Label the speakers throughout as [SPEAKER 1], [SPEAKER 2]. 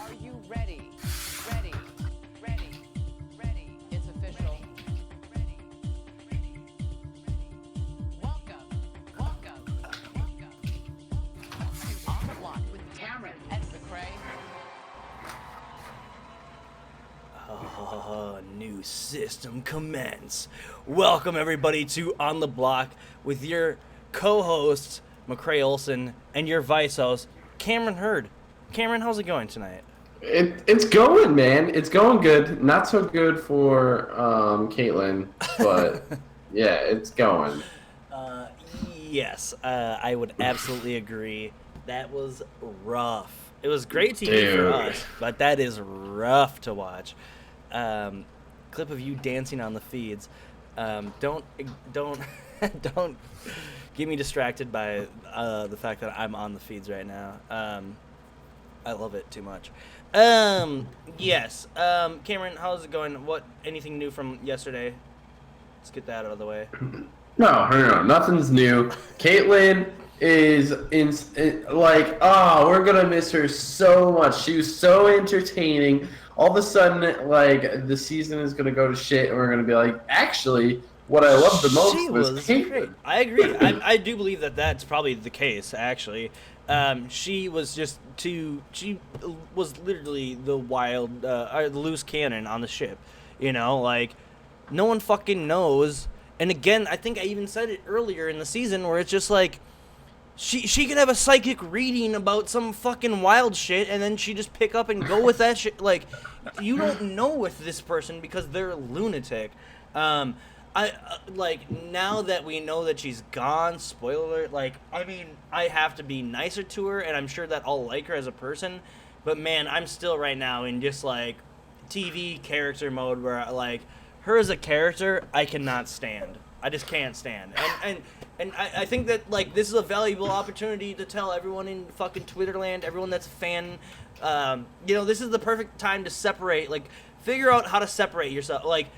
[SPEAKER 1] Are you ready? Ready. Ready. Ready. It's official. Ready. Ready. Welcome. Welcome. Welcome. To On the Block with Cameron and McCray.
[SPEAKER 2] New system commence. Welcome everybody to On the Block with your co-hosts McCray Olson and your vice host Cameron Hurd. Cameron, how's it going tonight?
[SPEAKER 3] It's going, man. It's going good. Not so good for Caitlin, but yeah, it's going.
[SPEAKER 2] Yes, I would absolutely agree. That was rough. It was great TV for us, but that is rough to watch. Clip of you dancing on the feeds. Don't don't get me distracted by the fact that I'm on the feeds right now. I love it too much. Yes. Cameron, how's it going? Anything new from yesterday? Let's get that out of the way.
[SPEAKER 3] No, nothing's new. Caitlin is we're gonna miss her so much. She was so entertaining. All of a sudden, like, the season is gonna go to shit, and we're gonna be like, actually, what I loved the most was Caitlin.
[SPEAKER 2] Great. I agree. I do believe that that's probably the case. Actually, she was just too. She was literally the wild, or the loose cannon on the ship. You know, like, no one fucking knows. And again, I think I even said it earlier in the season where it's just like, she could have a psychic reading about some fucking wild shit, and then she just pick up and go with that shit. Like, you don't know with this person because they're a lunatic. Now that we know that she's gone, spoiler alert, like, I mean, I have to be nicer to her, and I'm sure that I'll like her as a person, but man, I'm still right now in just, like, TV character mode where, like, her as a character, I cannot stand. I just can't stand. And I think that, like, this is a valuable opportunity to tell everyone in fucking Twitterland, everyone that's a fan, this is the perfect time to separate, like, figure out how to separate yourself. Like,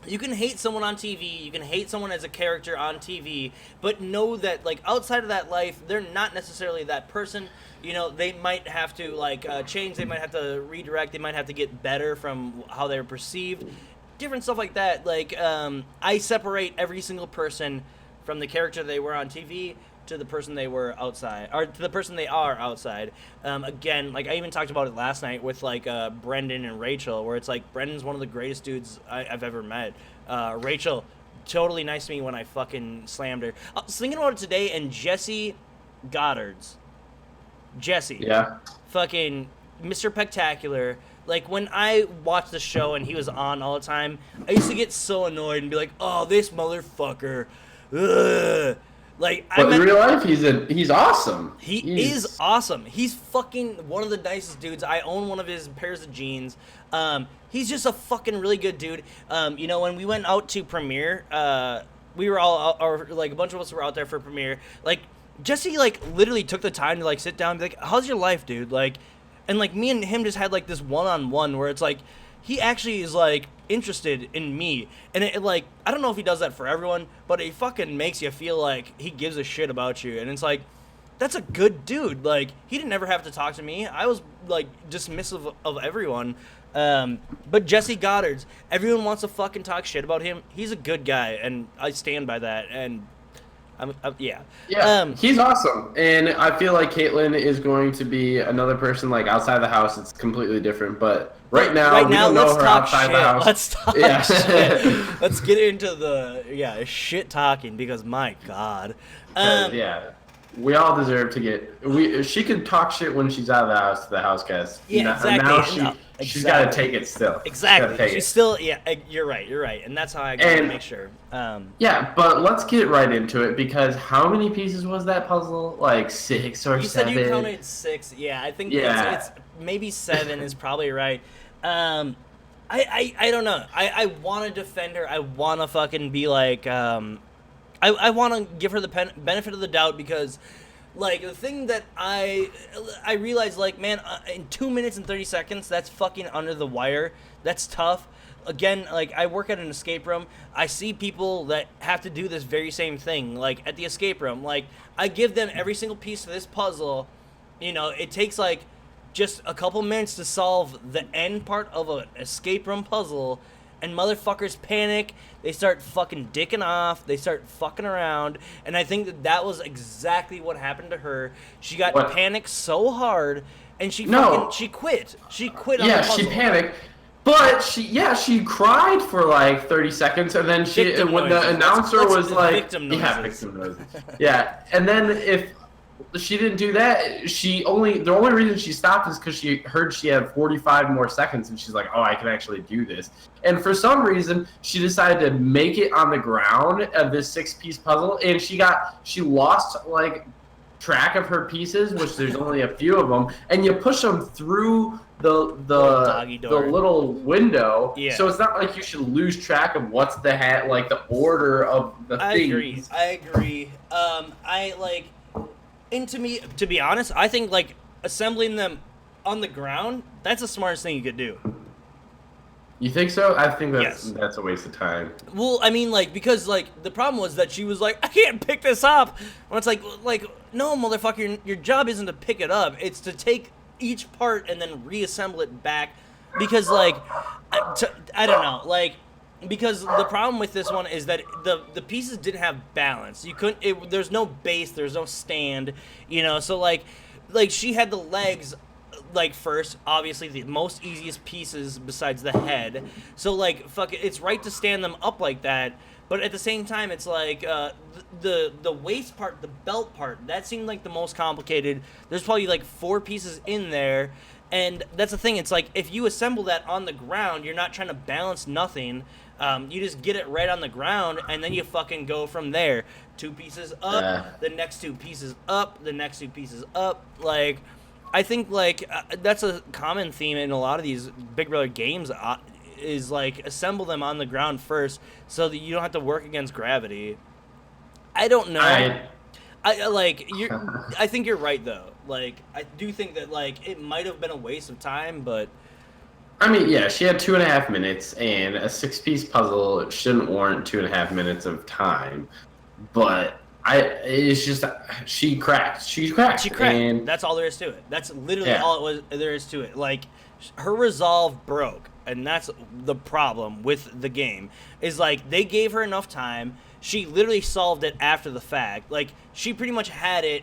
[SPEAKER 2] you can hate someone on TV, you can hate someone as a character on TV, but know that, like, outside of that life, they're not necessarily that person. You know, they might have to, like, change, they might have to redirect, they might have to get better from how they're perceived. Different stuff like that. Like, I separate every single person from the character they were on TV to the person they were outside, or to the person they are outside. Again, like, I even talked about it last night with, like, Brendan and Rachel, where it's like, Brendan's one of the greatest dudes I've ever met. Rachel, totally nice to me when I fucking slammed her. I was thinking about it today, and Jesse Goddard's. Jesse.
[SPEAKER 3] Yeah.
[SPEAKER 2] Fucking Mr. Spectacular. Like, when I watched the show and he was on all the time, I used to get so annoyed and be like, oh, this motherfucker. Ugh. Like,
[SPEAKER 3] but in real life, he's awesome.
[SPEAKER 2] He is awesome. He's fucking one of the nicest dudes. I own one of his pairs of jeans. He's just a fucking really good dude. When we went out to premiere, we were all out, or like a bunch of us were out there for premiere. Like, Jesse, like, literally took the time to, like, sit down and be like, how's your life, dude? Like, and, like, me and him just had, like, this one-on-one where it's like, he actually is, like, interested in me. And it, like, I don't know if he does that for everyone, but it fucking makes you feel like he gives a shit about you. And it's like, that's a good dude. Like, he didn't ever have to talk to me. I was, like, dismissive of everyone. But Jesse Goddard's, everyone wants to fucking talk shit about him. He's a good guy, and I stand by that. And yeah.
[SPEAKER 3] Yeah, he's awesome. And I feel like Caitlin is going to be another person, like, outside the house. It's completely different. But right now we don't know her outside the house.
[SPEAKER 2] Let's talk shit. Let's get into the, shit talking, because my God.
[SPEAKER 3] We all deserve to get... She can talk shit when she's out of the house, guys.
[SPEAKER 2] Yeah, exactly.
[SPEAKER 3] Now she's got to take it still.
[SPEAKER 2] Exactly. She's still... Yeah, you're right. And that's how I got to make sure.
[SPEAKER 3] But let's get right into it, because how many pieces was that puzzle? Like 6 or 7?
[SPEAKER 2] You said you counted 6. Yeah, I think it's maybe 7 is probably right. I don't know. I want to defend her. I want to fucking be like... I want to give her the benefit of the doubt, because, like, the thing that I realized, like, man, in 2 minutes and 30 seconds, that's fucking under the wire. That's tough. Again, like, I work at an escape room. I see people that have to do this very same thing, like, at the escape room. Like, I give them every single piece of this puzzle. You know, it takes, like, just a couple minutes to solve the end part of an escape room puzzle, and motherfuckers panic. They start fucking dicking off. They start fucking around, and I think that was exactly what happened to her. She got panicked so hard, and she quit. She quit on the puzzle.
[SPEAKER 3] She panicked. But she cried for like 30 seconds, and then when the announcer was like, victim noises. Yeah, and then if she didn't do that, the only reason she stopped is because she heard she had 45 more seconds, and she's like, oh, I can actually do this. And for some reason, she decided to make it on the ground of this 6-piece puzzle, and she lost like track of her pieces, which there's only a few of them, and you push them through the little window. Yeah. So it's not like you should lose track of what's the order of the things.
[SPEAKER 2] I agree. And to be honest, I think like assembling them on the ground, that's the smartest thing you could do.
[SPEAKER 3] You think so? I think that's a waste of time.
[SPEAKER 2] Well, I mean, like, because like the problem was that she was like, I can't pick this up. When it's like no, motherfucker, your job isn't to pick it up. It's to take each part and then reassemble it back. Because like, I don't know, like, because the problem with this one is that the pieces didn't have balance. You couldn't. There's no base. There's no stand. You know. So like she had the legs. Like first, obviously the most easiest pieces besides the head. So like, fuck it, it's right to stand them up like that. But at the same time, it's like the waist part, the belt part, that seemed like the most complicated. There's probably like 4 pieces in there, and that's the thing. It's like if you assemble that on the ground, you're not trying to balance nothing. You just get it right on the ground, and then you fucking go from there. 2 pieces up, the next 2 pieces up, the next 2 pieces up, like. I think, like, that's a common theme in a lot of these Big Brother games, is, like, assemble them on the ground first so that you don't have to work against gravity. I don't know. I think you're right, though. Like, I do think that, like, it might have been a waste of time, but...
[SPEAKER 3] I mean, yeah, she had 2.5 minutes, and a 6-piece puzzle shouldn't warrant 2.5 minutes of time, but... It's just she cracked. She cracked. And
[SPEAKER 2] that's all there is to it. That's literally all there is to it. Like, her resolve broke, and that's the problem with the game. Is like they gave her enough time. She literally solved it after the fact. Like, she pretty much had it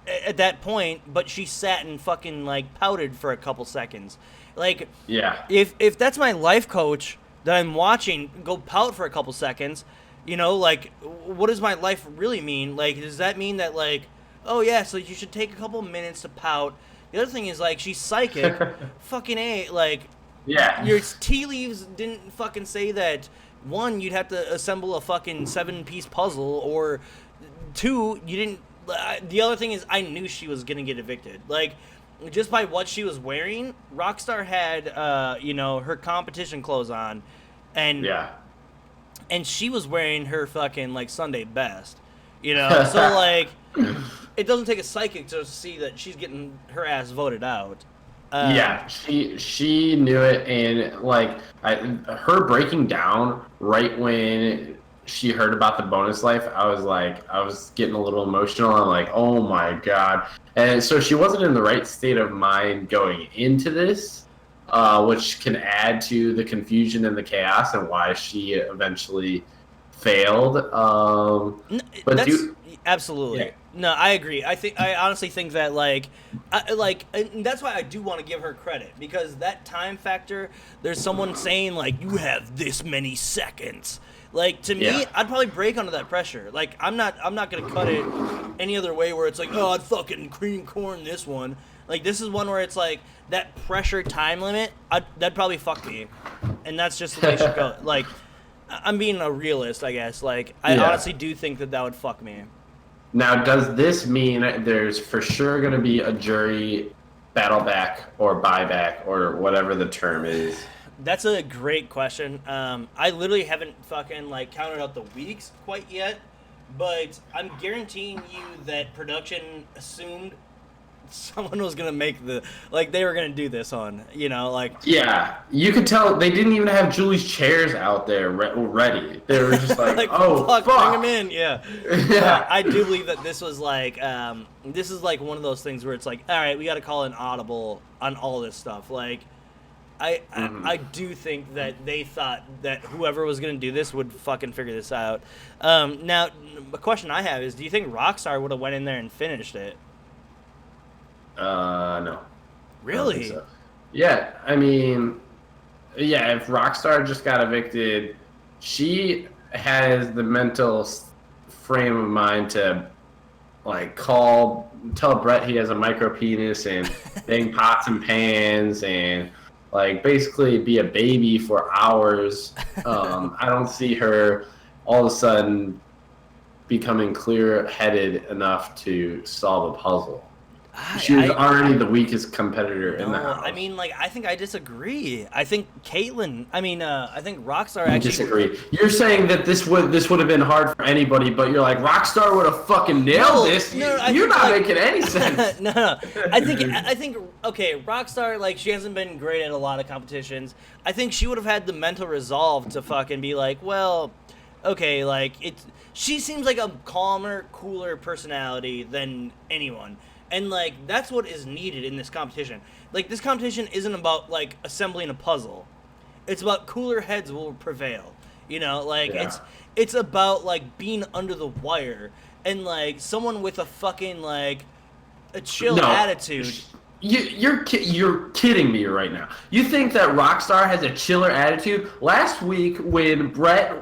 [SPEAKER 2] at that point, but she sat and fucking like pouted for a couple seconds. Like,
[SPEAKER 3] yeah.
[SPEAKER 2] If that's my life coach that I'm watching go pout for a couple seconds. You know, like, what does my life really mean? Like, does that mean that, like, oh, yeah, so you should take a couple minutes to pout? The other thing is, like, she's psychic. Fucking A, like,
[SPEAKER 3] yeah.
[SPEAKER 2] Your tea leaves didn't fucking say that, 1, you'd have to assemble a fucking 7-piece puzzle, or 2, you didn't... The other thing is, I knew she was gonna get evicted. Like, just by what she was wearing, Rockstar had, her competition clothes on, and...
[SPEAKER 3] Yeah.
[SPEAKER 2] And she was wearing her fucking, like, Sunday best, you know? So, like, it doesn't take a psychic to see that she's getting her ass voted out.
[SPEAKER 3] Yeah, she knew it, and, like, her breaking down right when she heard about the bonus life, I was getting a little emotional. I'm like, oh, my God. And so she wasn't in the right state of mind going into this. Which can add to the confusion and the chaos and why she eventually failed.
[SPEAKER 2] Absolutely. Yeah. No, I agree. I honestly think that and that's why I do want to give her credit, because that time factor. There's someone saying like, you have this many seconds. Like, to me, I'd probably break under that pressure. Like, I'm not gonna cut it any other way where it's like, oh, I'd fucking cream corn this one. Like, this is one where it's like, that pressure time limit, that'd probably fuck me. And that's just the way it should go. Like, I'm being a realist, I guess. Like, I honestly do think that would fuck me.
[SPEAKER 3] Now, does this mean there's for sure going to be a jury battle back or buyback or whatever the term is?
[SPEAKER 2] That's a great question. I literally haven't fucking, like, counted out the weeks quite yet. But I'm guaranteeing you that production assumed someone was gonna make they were gonna do this on,
[SPEAKER 3] Yeah, you could tell they didn't even have Julie's chairs out there ready. They were just like, oh fuck,
[SPEAKER 2] bring them in, yeah.
[SPEAKER 3] Yeah.
[SPEAKER 2] I do believe that this was this is like one of those things where it's like, all right, we got to call an audible on all this stuff. Like, I do think that they thought that whoever was gonna do this would fucking figure this out. Now, the question I have is, do you think Rockstar would have went in there and finished it?
[SPEAKER 3] No.
[SPEAKER 2] Really?
[SPEAKER 3] I don't think so. Yeah, I mean, yeah, if Rockstar just got evicted, she has the mental frame of mind to, tell Brett he has a micro penis and bang pots and pans and, basically be a baby for hours. I don't see her all of a sudden becoming clear-headed enough to solve a puzzle. She was already the weakest competitor in the house.
[SPEAKER 2] I mean, I think I disagree. I think Caitlyn. I think Rockstar
[SPEAKER 3] actually disagree. You're saying that this would have been hard for anybody, but you're like Rockstar would have fucking nailed this. You're not making any sense.
[SPEAKER 2] No. I think okay, Rockstar she hasn't been great at a lot of competitions. I think she would have had the mental resolve to fucking be like, well, okay, she seems like a calmer, cooler personality than anyone. And, that's what is needed in this competition. This competition isn't about, assembling a puzzle. It's about cooler heads will prevail. It's about, being under the wire. And, someone with a fucking, a chill attitude.
[SPEAKER 3] You're kidding me right now. You think that Rockstar has a chiller attitude? Last week, when Brett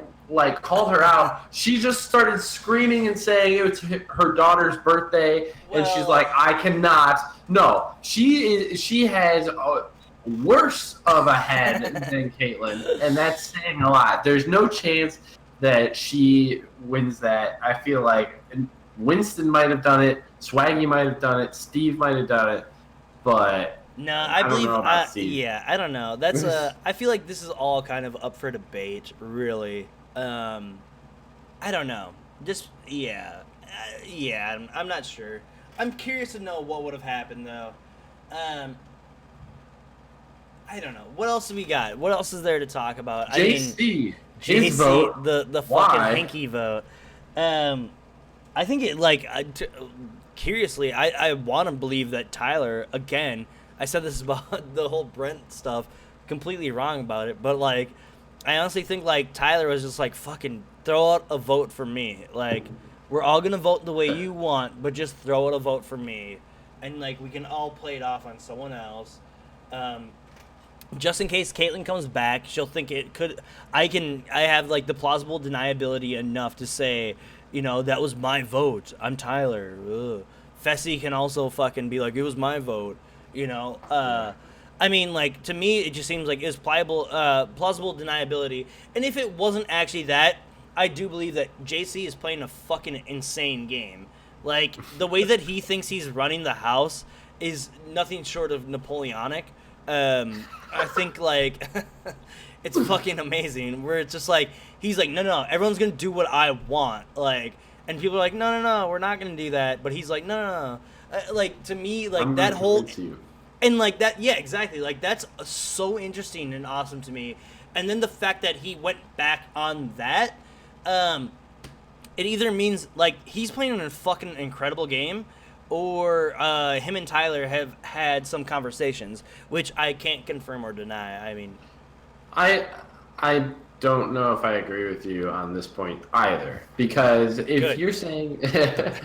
[SPEAKER 3] called her out, she just started screaming and saying it was her daughter's birthday, and she's like, I cannot. No, she has worse of a head than Caitlyn, and that's saying a lot. There's no chance that she wins that. I feel like Winston might have done it, Swaggy might have done it, Steve might have done it, but
[SPEAKER 2] no, I believe. I don't know. That's I feel like this is all kind of up for debate, really. I don't know. Just I'm not sure. I'm curious to know what would have happened though. I don't know. What else have we got? What else is there to talk about?
[SPEAKER 3] JC,
[SPEAKER 2] his
[SPEAKER 3] vote.
[SPEAKER 2] The fucking hanky vote. I think it curiously, I want to believe that Tyler, again, I said this about the whole Brent stuff, completely wrong about it, but I honestly think Tyler was just fucking throw out a vote for me. We're all gonna vote the way you want, but just throw out a vote for me, and we can all play it off on someone else. Just in case Caitlyn comes back, she'll think it could. I have the plausible deniability enough to say, that was my vote. I'm Tyler. Ugh. Fessy can also fucking be it was my vote. I mean, to me, it just seems it's plausible deniability. And if it wasn't actually that, I do believe that JC is playing a fucking insane game. The way that he thinks he's running the house is nothing short of Napoleonic. I think, it's fucking amazing. Where it's just he's no, everyone's gonna do what I want. And people are no, we're not gonna do that. But he's no. To me,
[SPEAKER 3] I'm
[SPEAKER 2] that whole...
[SPEAKER 3] you.
[SPEAKER 2] And that, yeah, exactly. That's so interesting and awesome to me. And then the fact that he went back on that, it either means he's playing a fucking incredible game, or him and Tyler have had some conversations, which I can't confirm or deny. I mean,
[SPEAKER 3] I don't know if I agree with you on this point either, because if you're saying that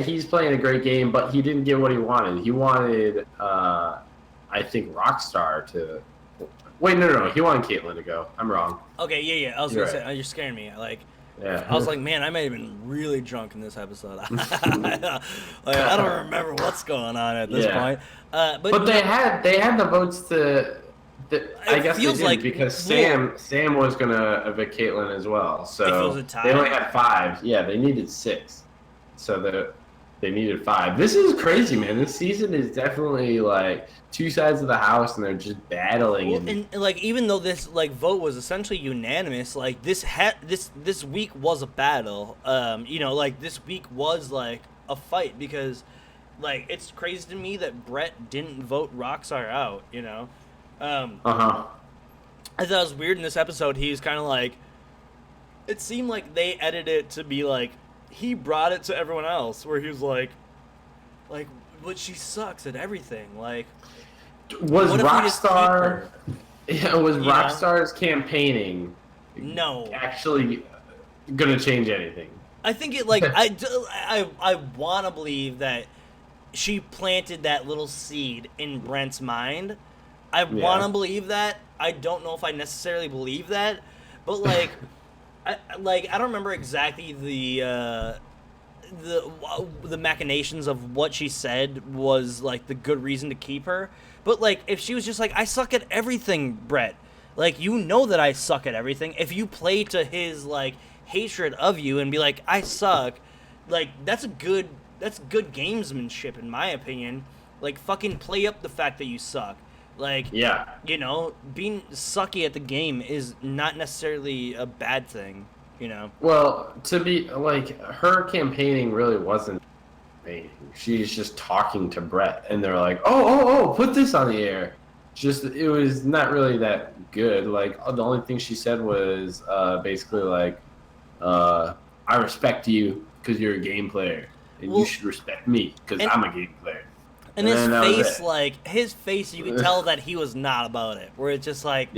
[SPEAKER 3] he's playing a great game, but he didn't get what he wanted. He wanted, I think, Rockstar to. Wait, no. He wanted Caitlyn to go. I'm wrong.
[SPEAKER 2] Okay, yeah. I was gonna say, you're scaring me.
[SPEAKER 3] Yeah.
[SPEAKER 2] I was man, I may have been really drunk in this episode. I don't remember what's going on at this point.
[SPEAKER 3] But they had the votes to. I guess they did because Sam was gonna evict Caitlyn as well. So they only had 5. Yeah, they needed 6. So they needed 5. This is crazy, man. This season is definitely two sides of the house, and they're just battling.
[SPEAKER 2] Well, and even though this vote was essentially unanimous, this week was a battle. This week was a fight, because like it's crazy to me that Brett didn't vote Rockstar out. You know. I thought it was weird in this episode. He's kind of like, it seemed like they edited it to be like he brought it to everyone else, where he was like, but she sucks at everything. Like,
[SPEAKER 3] was Rockstar? Yeah, was
[SPEAKER 2] Yeah.
[SPEAKER 3] Rockstar's campaigning?
[SPEAKER 2] No.
[SPEAKER 3] Actually, gonna change anything?
[SPEAKER 2] I think it like I want to believe that she planted that little seed in Brent's mind. I want to believe that. I don't know if I necessarily believe that, but like, I don't remember exactly the machinations of what she said was like the good reason to keep her. But like, if she was just like, I suck at everything, Brett. Like, you know that I suck at everything. If you play to his like hatred of you and be like, I suck, like that's good gamesmanship in my opinion. Like, fucking play up the fact that you suck. Like,
[SPEAKER 3] Yeah.
[SPEAKER 2] you know, being sucky at the game is not necessarily a bad thing, you know?
[SPEAKER 3] Well, to be like, her campaigning really wasn't campaigning. She's just talking to Brett, and they're like, oh, put this on the air. Just, it was not really that good. Like, the only thing she said was basically like, I respect you because you're a game player, and you should respect me because I'm a game player.
[SPEAKER 2] And his face, you could tell that he was not about it. Where it's just like,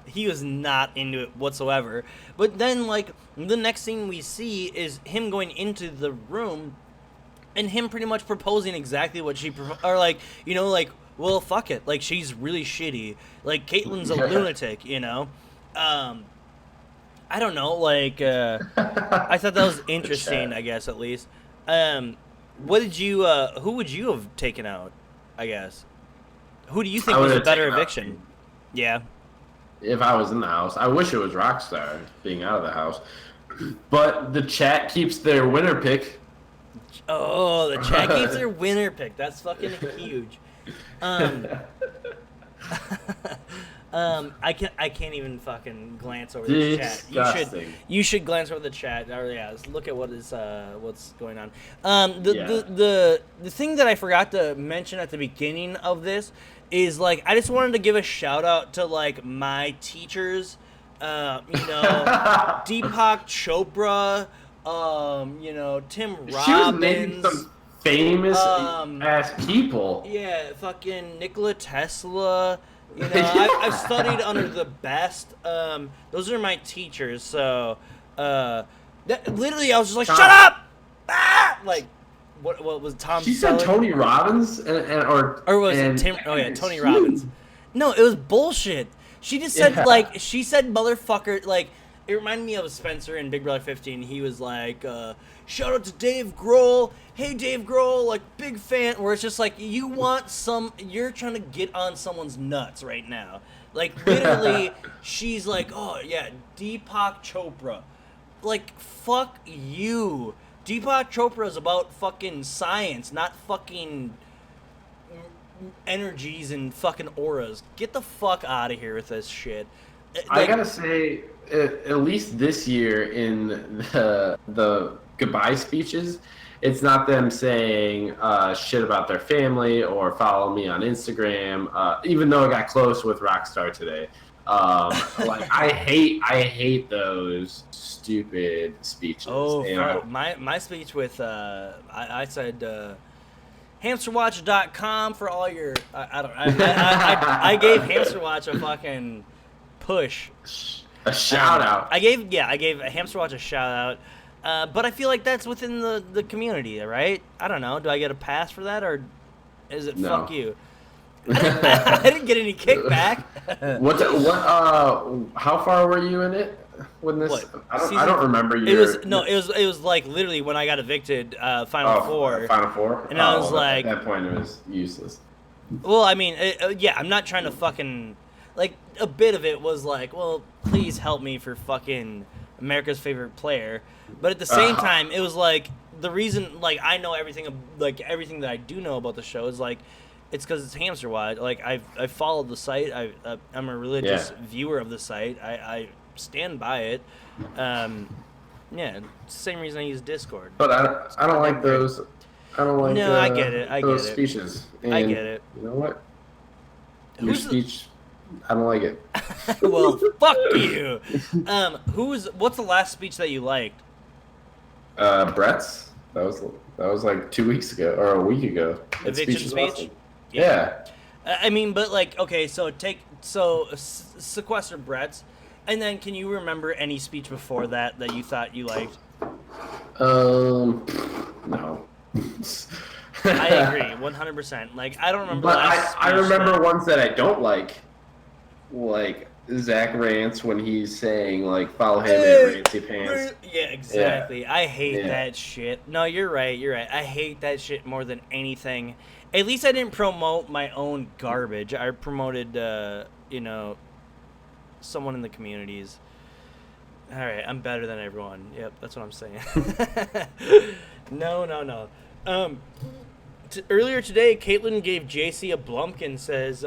[SPEAKER 2] he was not into it whatsoever. But then, like, the next thing we see is him going into the room, and him pretty much proposing exactly what she, or like, you know, like, well, fuck it, like, she's really shitty. Like, Caitlin's a lunatic, you know. I don't know, like, I thought that was interesting, I guess, at least. What did you, who would you have taken out, I guess? Who do you think was a better eviction? Yeah.
[SPEAKER 3] If I was in the house. I wish it was Rockstar being out of the house. But the chat keeps their winner pick.
[SPEAKER 2] Oh, the chat keeps their winner pick. That's fucking huge. I can't even fucking glance over the chat. You should glance over the chat. Or yeah, let's look at what's going on. The thing that I forgot to mention at the beginning of this is like I just wanted to give a shout out to like my teachers. You know, Deepak Chopra. You know, Tim Robbins.
[SPEAKER 3] She was naming some famous ass people.
[SPEAKER 2] Yeah, fucking Nikola Tesla. You know, I've studied under the best. Those are my teachers. So, literally, I was just like, "Shut up!" Ah! Like, what was Tom?
[SPEAKER 3] She said Tony Robbins or
[SPEAKER 2] was it Tim? Oh yeah, Tony Robbins. No, it was bullshit. She just said like she said motherfucker. Like, it reminded me of Spencer in Big Brother 15. He was like, shout out to Dave Grohl. Hey, Dave Grohl, like, big fan. Where it's just like, you're trying to get on someone's nuts right now. Like, literally, she's like, oh, yeah, Deepak Chopra. Like, fuck you. Deepak Chopra is about fucking science, not fucking energies and fucking auras. Get the fuck out of here with this shit. Like,
[SPEAKER 3] I gotta say, at least this year in the goodbye speeches, it's not them saying shit about their family or follow me on Instagram. Even though I got close with Rockstar today, like I hate those stupid speeches.
[SPEAKER 2] Oh, my speech with I said hamsterwatch.com for all your I gave Hamsterwatch a fucking push.
[SPEAKER 3] A shout out.
[SPEAKER 2] I gave Hamsterwatch a shout out. But I feel like that's within the community, right? I don't know. Do I get a pass for that, or is it fuck you? I didn't get any kickback.
[SPEAKER 3] How far were you in it when this?
[SPEAKER 2] What?
[SPEAKER 3] I don't remember.
[SPEAKER 2] It was like literally when I got evicted, Final Four.
[SPEAKER 3] Final Four.
[SPEAKER 2] And I was like,
[SPEAKER 3] at that point, it was useless.
[SPEAKER 2] Well, I mean, I'm not trying to fucking like. A bit of it was like, well, please help me for fucking America's favorite player. But at the same time, it was like the reason, like I know everything that I do know about the show is like it's because it's Hamster Watch. Like I followed the site. I'm a religious viewer of the site. I stand by it. Yeah, it's the same reason I use Discord.
[SPEAKER 3] But I don't like those. I don't like.
[SPEAKER 2] No, I get it.
[SPEAKER 3] Those speeches. And
[SPEAKER 2] I get it.
[SPEAKER 3] You know what? Your speech, I don't like it.
[SPEAKER 2] Well, fuck you. What's the last speech that you liked?
[SPEAKER 3] Brett's. That was like 2 weeks ago or a week ago.
[SPEAKER 2] Eviction speech?
[SPEAKER 3] Awesome. Yeah.
[SPEAKER 2] I mean, but like, okay, so sequester Brett's, and then can you remember any speech before that you thought you liked?
[SPEAKER 3] No.
[SPEAKER 2] I agree, 100%. Like, I don't remember.
[SPEAKER 3] But I remember ones that I don't like Zach Rance when he's saying like follow him in Rancy Pants.
[SPEAKER 2] Yeah, exactly.
[SPEAKER 3] Yeah.
[SPEAKER 2] I hate that shit. No, you're right. I hate that shit more than anything. At least I didn't promote my own garbage. I promoted, someone in the communities. All right, I'm better than everyone. Yep, that's what I'm saying. No. Earlier today, Caitlin gave JC a Blumpkin, says,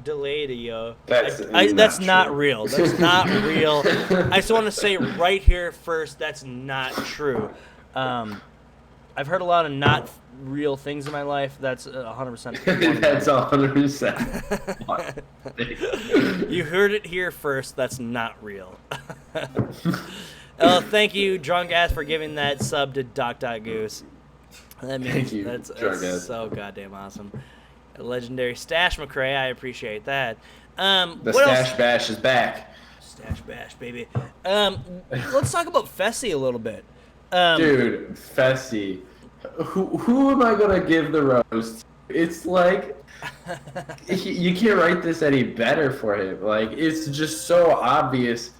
[SPEAKER 2] delayed a yo. That's not real. That's not real. I just want to say right here first, that's not true. I've heard a lot of not real things in my life. That's 100%.
[SPEAKER 3] That's 100%.
[SPEAKER 2] You heard it here first. That's not real. Thank you, Drunk Ass, for giving that sub to Doc Goose. That means
[SPEAKER 3] Thank you,
[SPEAKER 2] that's
[SPEAKER 3] so
[SPEAKER 2] goddamn awesome. A legendary Stash McRae, I appreciate that.
[SPEAKER 3] The Stash else? Bash is back.
[SPEAKER 2] Stash Bash, baby. Let's talk about Fessy a little bit.
[SPEAKER 3] Dude, Fessy. Who am I gonna give the rose to? It's like you can't write this any better for him. Like, it's just so obvious,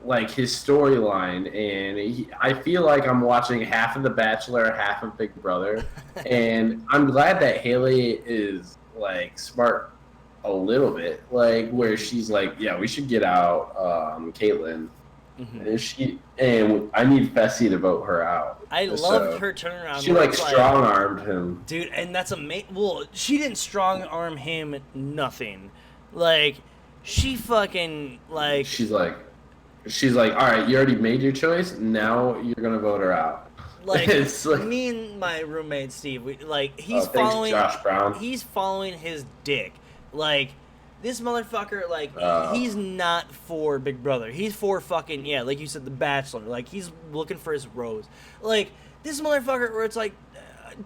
[SPEAKER 3] like, his storyline, and I feel like I'm watching half of The Bachelor, half of Big Brother, and I'm glad that Haley is like smart a little bit, like where she's like, yeah, we should get out Caitlyn. Mm-hmm. And I need Fessy to vote her out.
[SPEAKER 2] I loved her turnaround.
[SPEAKER 3] She like strong armed him,
[SPEAKER 2] dude, and that's amazing. Well, she didn't strong arm him nothing. Like, she fucking like. She's like,
[SPEAKER 3] all right, you already made your choice. Now you're gonna vote her out.
[SPEAKER 2] Like, me and my roommate Steve, he's following
[SPEAKER 3] Josh Brown.
[SPEAKER 2] He's following his dick. Like, this motherfucker, like, he's not for Big Brother. He's for fucking, like you said, The Bachelor. Like, he's looking for his rose. Like, this motherfucker where it's like,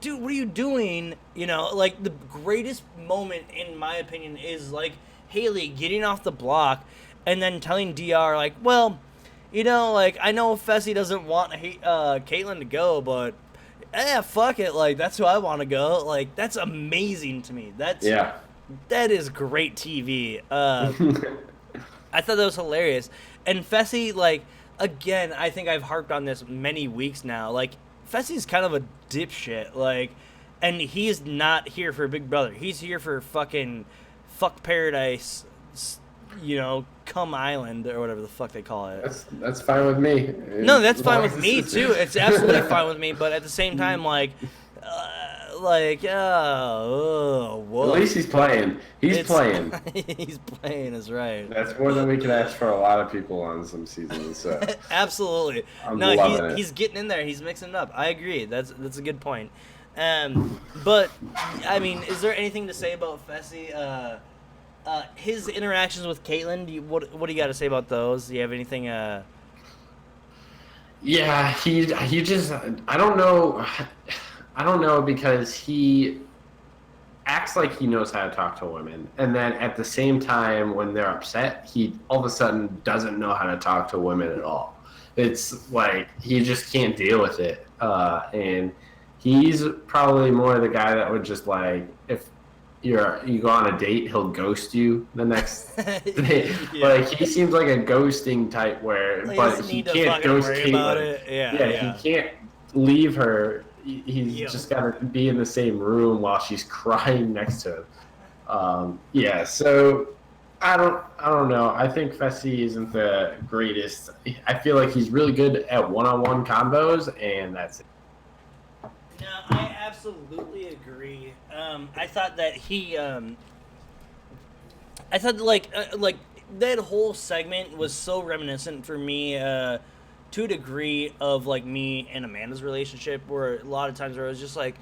[SPEAKER 2] dude, what are you doing? You know, like, the greatest moment, in my opinion, is, like, Haley getting off the block and then telling DR, like, well, you know, like, I know Fessy doesn't want Caitlyn to go, but, fuck it. Like, that's who I want to go. Like, that's amazing to me. That is great TV. I thought that was hilarious. And Fessy, like, again, I think I've harped on this many weeks now. Like, Fessy's kind of a dipshit. Like, and he's not here for Big Brother. He's here for fucking Fuck Paradise, you know, Cum Island, or whatever the fuck they call it.
[SPEAKER 3] That's fine with me.
[SPEAKER 2] No, that's fine with me, too. It's absolutely fine with me. But at the same time, like... whoa.
[SPEAKER 3] At least he's playing. He's playing.
[SPEAKER 2] He's playing is right.
[SPEAKER 3] That's more than we can ask for a lot of people on some seasons. So
[SPEAKER 2] absolutely. He's getting in there. He's mixing it up. I agree. That's a good point. But I mean, is there anything to say about Fessy? His interactions with Caitlyn. What do you got to say about those? Do you have anything?
[SPEAKER 3] Yeah, he just, I don't know, because he acts like he knows how to talk to women, and then at the same time, when they're upset, he all of a sudden doesn't know how to talk to women at all. It's like he just can't deal with it, and he's probably more the guy that would just, like, if you go on a date, he'll ghost you the next day. Yeah. Like, he seems like a ghosting type, but he can't ghost Caitlyn. He can't leave her. He's just got to be in the same room while she's crying next to him. So I don't know. I think Fessy isn't the greatest. I feel like he's really good at one-on-one combos, and that's it.
[SPEAKER 2] No, I absolutely agree. I thought that like that whole segment was so reminiscent for me to a degree of like me and Amanda's relationship, where a lot of times where I was just like,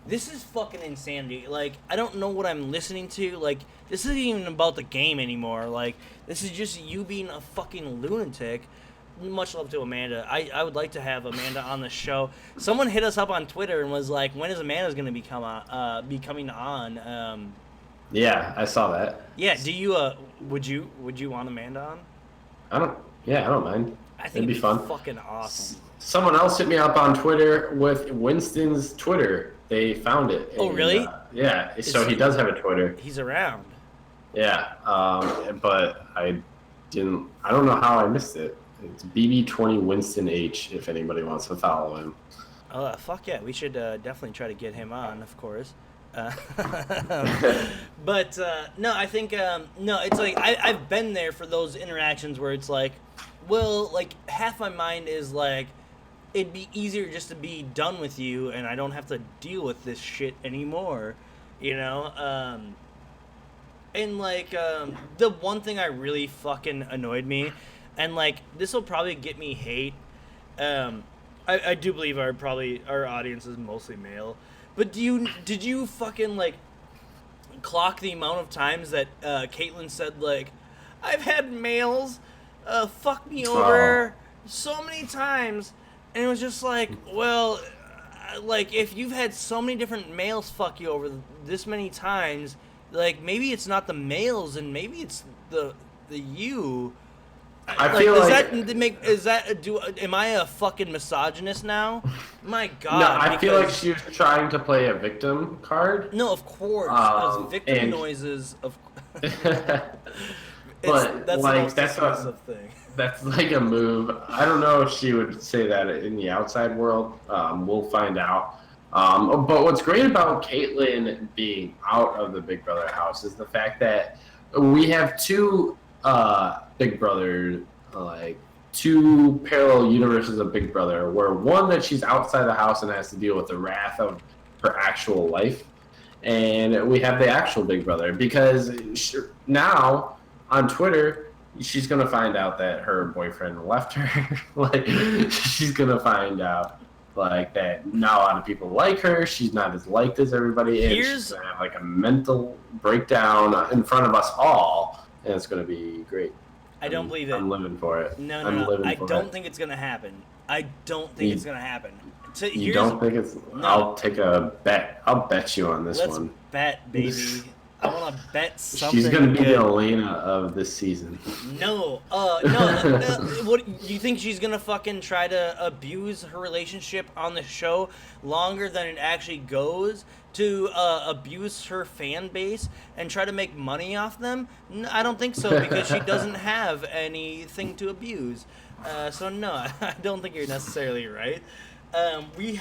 [SPEAKER 2] this is fucking insanity. Like, I don't know what I'm listening to. Like, this isn't even about the game anymore. Like, this is just you being a fucking lunatic. Much love to Amanda. I would like to have Amanda on the show. Someone hit us up on Twitter and was like, when is Amanda's going to be coming on?
[SPEAKER 3] Yeah, I saw that.
[SPEAKER 2] Yeah, do you, would you want Amanda on?
[SPEAKER 3] I don't mind.
[SPEAKER 2] I think
[SPEAKER 3] it'd be fun.
[SPEAKER 2] Fucking awesome.
[SPEAKER 3] Someone else hit me up on Twitter with Winston's Twitter. They found it.
[SPEAKER 2] Oh, really?
[SPEAKER 3] Yeah, so he does have a Twitter.
[SPEAKER 2] He's around.
[SPEAKER 3] Yeah, but I don't know how I missed it. It's BB20 Winston H, if anybody wants to follow him.
[SPEAKER 2] Fuck yeah, we should definitely try to get him on, of course. But no, I think no, it's like I've been there for those interactions where it's like, well, like half my mind is like, it'd be easier just to be done with you and I don't have to deal with this shit anymore, you know? And like the one thing I really fucking annoyed me, and like this will probably get me hate. I do believe our audience is mostly male, but did you fucking like clock the amount of times that Caitlyn said like, I've had males fuck me over so many times, and it was just like, well, like if you've had so many different males fuck you over this many times, like maybe it's not the males and maybe it's the you.
[SPEAKER 3] I feel like
[SPEAKER 2] am I a fucking misogynist now? My God.
[SPEAKER 3] No, I feel like she was trying to play a victim card.
[SPEAKER 2] No, of course. Because victim noises of
[SPEAKER 3] but
[SPEAKER 2] that's
[SPEAKER 3] like
[SPEAKER 2] the most thing.
[SPEAKER 3] That's like a move. I don't know if she would say that in the outside world. We'll find out. But what's great about Caitlyn being out of the Big Brother house is the fact that we have two Big Brother, like two parallel universes of Big Brother, where one that she's outside the house and has to deal with the wrath of her actual life, and we have the actual Big Brother because now on Twitter she's gonna find out that her boyfriend left her. Like she's gonna find out like that not a lot of people like her. She's not as liked as everybody, and she's gonna have like a mental breakdown in front of us all, and it's gonna be great.
[SPEAKER 2] I don't believe it.
[SPEAKER 3] I'm living for it.
[SPEAKER 2] No. I don't think it's gonna happen. I don't think it's gonna happen.
[SPEAKER 3] You don't think it's? No. I'll take a bet. I'll bet you on this one.
[SPEAKER 2] Let's bet, baby. I want to bet something.
[SPEAKER 3] She's gonna be the Elena of this season.
[SPEAKER 2] No. What you think she's gonna fucking try to abuse her relationship on the show longer than it actually goes to abuse her fan base and try to make money off them? No, I don't think so, because she doesn't have anything to abuse. So no, I don't think you're necessarily right. We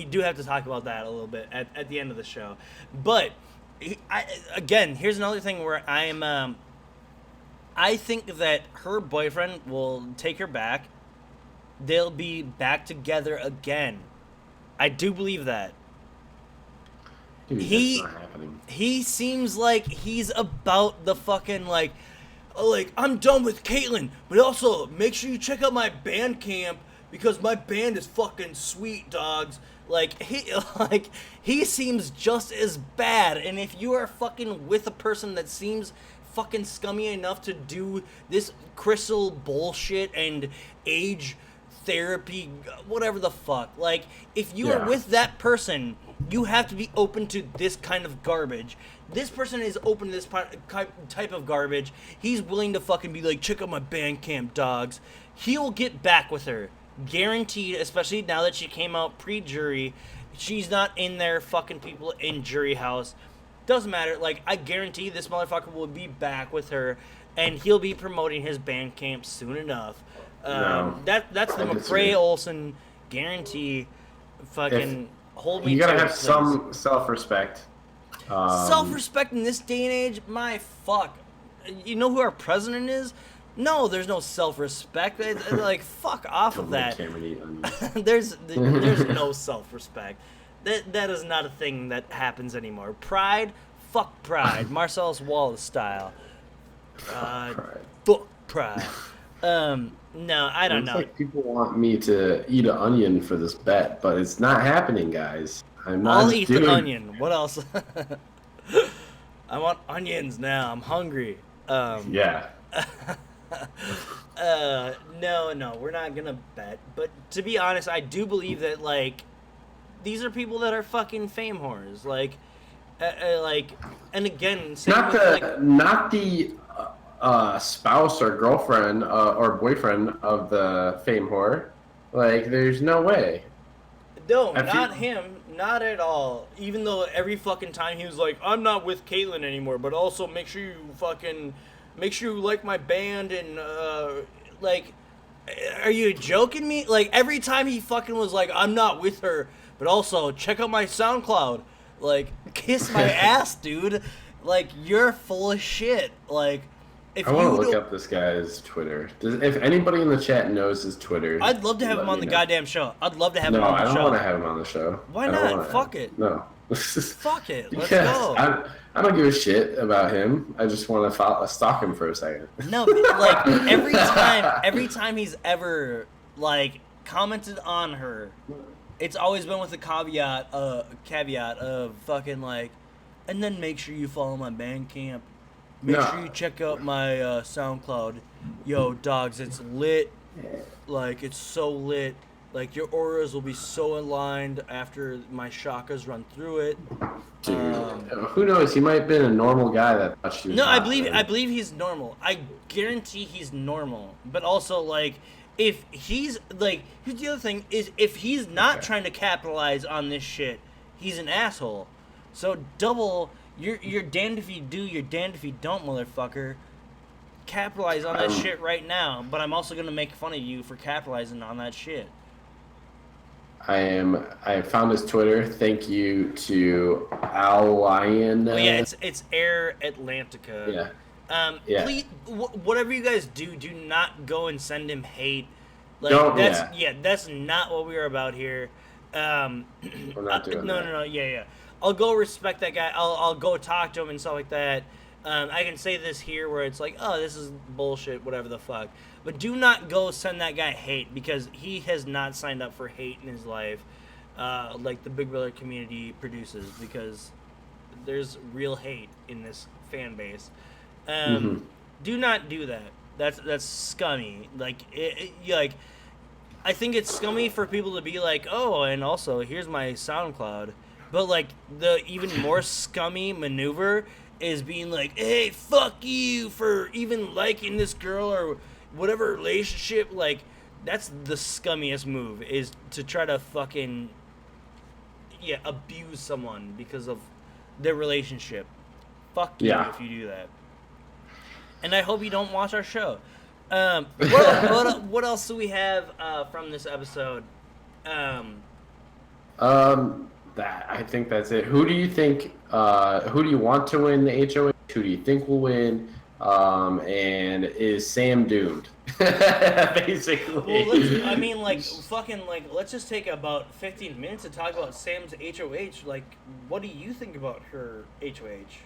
[SPEAKER 2] do have to talk about that a little bit at the end of the show. But again, here's another thing where I think that her boyfriend will take her back. They'll be back together again. I do believe that.
[SPEAKER 3] Dude, that's not happening.
[SPEAKER 2] He seems like he's about the fucking like I'm done with Caitlyn, but also make sure you check out my Bandcamp because my band is fucking sweet, dogs. He seems just as bad, and if you are fucking with a person that seems fucking scummy enough to do this crystal bullshit and age therapy, whatever the fuck, like if you are with that person, you have to be open to this kind of garbage. This person is open to this type of garbage. He's willing to fucking be like, check out my Bandcamp, dogs. He'll get back with her. Guaranteed, especially now that she came out pre-jury. She's not in there fucking people in jury house. Doesn't matter. Like, I guarantee this motherfucker will be back with her, and he'll be promoting his Bandcamp soon enough. That's the McRae Olsen guarantee. Fucking hold me.
[SPEAKER 3] You gotta
[SPEAKER 2] to
[SPEAKER 3] have
[SPEAKER 2] it,
[SPEAKER 3] some self-respect.
[SPEAKER 2] Self-respect in this day and age, my fuck. You know who our president is? No, there's no self-respect. Like, fuck off of that. There's no self-respect. That is not a thing that happens anymore. Pride, fuck pride. Marcellus Wallace style. Fuck pride. No, I don't
[SPEAKER 3] It's
[SPEAKER 2] know.
[SPEAKER 3] like people want me to eat an onion for this bet, but it's not happening, guys. I'm
[SPEAKER 2] I'll
[SPEAKER 3] not
[SPEAKER 2] eat the
[SPEAKER 3] doing.
[SPEAKER 2] onion. What else? I want onions now. I'm hungry.
[SPEAKER 3] Yeah.
[SPEAKER 2] No, we're not gonna bet. But to be honest, I do believe that like these are people that are fucking fame whores. Like, and again, same
[SPEAKER 3] Not
[SPEAKER 2] with,
[SPEAKER 3] the
[SPEAKER 2] like,
[SPEAKER 3] not the spouse or girlfriend or boyfriend of the fame whore. Like, there's no way.
[SPEAKER 2] no,
[SPEAKER 3] I feel
[SPEAKER 2] not him, not at all. Even though every fucking time he was like, I'm not with Caitlyn anymore, but also make sure you like my band and like, are you joking me? Like every time he fucking was like, I'm not with her, but also check out my SoundCloud. Like, kiss my ass, dude. Like, you're full of shit. Like, if
[SPEAKER 3] I want to
[SPEAKER 2] you
[SPEAKER 3] look
[SPEAKER 2] don't,
[SPEAKER 3] up this guy's Twitter. If anybody in the chat knows his Twitter,
[SPEAKER 2] I'd love to have
[SPEAKER 3] let
[SPEAKER 2] him on
[SPEAKER 3] me
[SPEAKER 2] the
[SPEAKER 3] know.
[SPEAKER 2] goddamn show. I'd love to have
[SPEAKER 3] No,
[SPEAKER 2] him on
[SPEAKER 3] I
[SPEAKER 2] the
[SPEAKER 3] don't
[SPEAKER 2] show.
[SPEAKER 3] want to have him on the show.
[SPEAKER 2] Why
[SPEAKER 3] I don't
[SPEAKER 2] not?
[SPEAKER 3] wanna
[SPEAKER 2] Fuck it.
[SPEAKER 3] No.
[SPEAKER 2] Fuck it. Let's
[SPEAKER 3] Yes,
[SPEAKER 2] go.
[SPEAKER 3] I don't give a shit about him. I just want to stalk him for a second.
[SPEAKER 2] No, but, like every time he's ever like commented on her, it's always been with the caveat of fucking like, and then make sure you follow my Bandcamp. Make
[SPEAKER 3] No.
[SPEAKER 2] sure you check out my SoundCloud. Yo, dogs, it's lit. Like, it's so lit. Like, your auras will be so aligned after my shakas run through it.
[SPEAKER 3] Dude, who knows? He might have been a normal guy that thought she was
[SPEAKER 2] No,
[SPEAKER 3] hot,
[SPEAKER 2] I
[SPEAKER 3] man.
[SPEAKER 2] believe he's normal. I guarantee he's normal. But also, like, if he's like, here's the other thing is if he's not trying to capitalize on this shit, he's an asshole. So double, you're damned if you do, you're damned if you don't, motherfucker. Capitalize on that shit right now. But I'm also gonna make fun of you for capitalizing on that shit.
[SPEAKER 3] I found his Twitter. Thank you to Al Lion.
[SPEAKER 2] Oh yeah, it's Air Atlantica.
[SPEAKER 3] Yeah. Yeah.
[SPEAKER 2] Please, whatever you guys do not go and send him hate. Like,
[SPEAKER 3] Don't-
[SPEAKER 2] that's not what we are about here.
[SPEAKER 3] We're not doing
[SPEAKER 2] no,
[SPEAKER 3] that.
[SPEAKER 2] no, yeah. I'll go respect that guy. I'll go talk to him and stuff like that. I can say this here where it's like, oh, this is bullshit, whatever the fuck. But do not go send that guy hate because he has not signed up for hate in his life, like the Big Brother community produces, because there's real hate in this fan base. Do not do that. That's scummy. Like, like, I think it's scummy for people to be like, oh, and also here's my SoundCloud. But like the even more scummy maneuver is being like, hey, fuck you for even liking this girl or whatever relationship. Like, that's the scummiest move, is to try to fucking abuse someone because of their relationship. Fuck you if you do that. And I hope you don't watch our show. What else do we have from this episode?
[SPEAKER 3] I think that's it. Who do you think? Who do you want to win the HOH? Who do you think will win? And is Sam doomed? Basically.
[SPEAKER 2] Well, let's just take about 15 minutes to talk about Sam's HOH. Like, what do you think about her HOH?